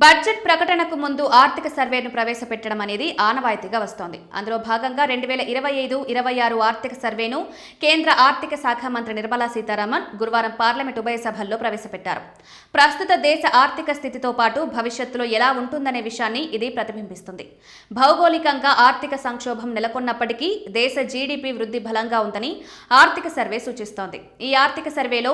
Budget ప్రకటనకు ముందు ఆర్థిక సర్వేను ప్రవేశపెట్టడం అనేది ఆనవాయితీగా వస్తోంది. అందులో భాగంగా 2025-26 ఆర్థిక సర్వేను కేంద్ర ఆర్థిక శాఖ మంత్రి నిర్మలా సీతారామన్ గురువారం పార్లమెంట్ ఉభయ సభల్లో ప్రవేశపెట్టారు. ప్రస్తుత దేశ ఆర్థిక స్థితితో పాటు భవిష్యత్తులో ఎలా ఉంటుందనే విషయాన్ని ఇది ప్రతిబింబిస్తుంది. భౌగోళికంగా ఆర్థిక సంక్షోభం నెలకొన్నప్పటికీ దేశ జీడీపీ వృద్ధి బలంగా ఉందని ఆర్థిక సర్వే సూచిస్తోంది. ఈ ఆర్థిక సర్వేలో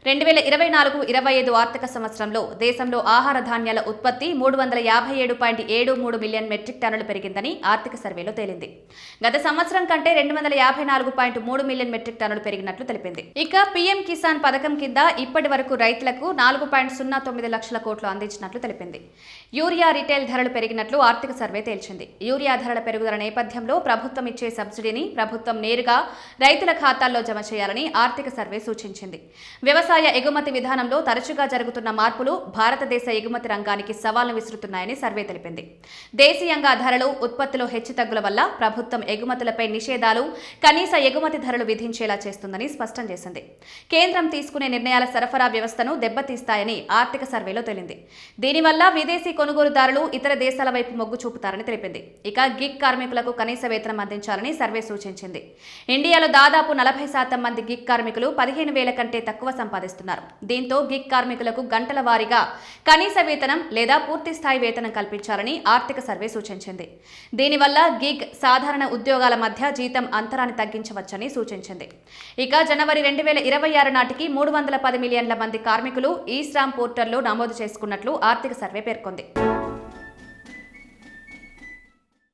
2024-25 ఆర్థిక సంవత్సరంలో దేశంలో ఆహార ధాన్యాల ఉత్పత్తి 357.73 మిలియన్ మెట్రిక్ టన్నులు పెరిగిందని ఆర్థిక సర్వేలో తేలింది. గత సంవత్సరం కంటే 254.3 మిలియన్ మెట్రిక్ టన్నులు పెరిగినట్లు తెలిపింది. ఇక పీఎం కిసాన్ పథకం కింద ఇప్పటి వరకు రైతులకు 4.09 లక్షల కోట్లు అందించినట్లు తెలిపింది. యూరియా రిటైల్ ధరలు పెరిగినట్లు ఆర్థిక సర్వే తేల్చింది. యూరియా ధరల పెరుగుదల నేపథ్యంలో ప్రభుత్వం ఇచ్చే సబ్సిడీని ప్రభుత్వం నేరుగా రైతుల ఖాతాల్లో జమ చేయాలని ఆర్థిక సర్వే సూచించింది. వ్యవసాయ ఎగుమతి విధానంలో తరచుగా జరుగుతున్న మార్పులు భారతదేశ ఎగుమతి రంగానికి సవాల్ను విసురుతున్నాయని సర్వే తెలిపింది. దేశీయంగా ధరలు, ఉత్పత్తిలో హెచ్చుతగ్గుల వల్ల ప్రభుత్వం ఎగుమతులపై నిషేధాలు, కనీస ఎగుమతి ధరలు విధించేలా చేస్తుందని స్పష్టం చేసింది. కేంద్రం తీసుకునే నిర్ణయాల సరఫరా వ్యవస్థను దెబ్బతీస్తాయని ఆర్థిక సర్వేలో తేలింది. దీనివల్ల విదేశీ కొనుగోలుదారులు ఇతర దేశాల వైపు మొగ్గు చూపుతారని తెలిపింది. ఇక గిగ్ కార్మికులకు కనీస వేతనం అందించాలని సర్వే సూచించింది. ఇండియాలో దాదాపు 40% మంది గిగ్ కార్మికులు 15,000 కంటే తక్కువ సంపాదిస్తున్నారు. దీంతో గిగ్ కార్మికులకు గంటల వారీగా కనీస వేతనం లేదా పూర్తి స్థాయి వేతనం కల్పించాలని ఆర్థిక సర్వే సూచించింది. దీనివల్ల గిగ్, సాధారణ ఉద్యోగాల మధ్య జీతం అంతరాన్ని తగ్గించవచ్చని సూచించింది. ఇక జనవరి 2026 నాటికి 310 మిలియన్ల మంది కార్మికులు ఈ శ్రామ్ పోర్టల్లో నమోదు చేసుకున్నట్లు ఆర్థిక సర్వే పేర్కొంది.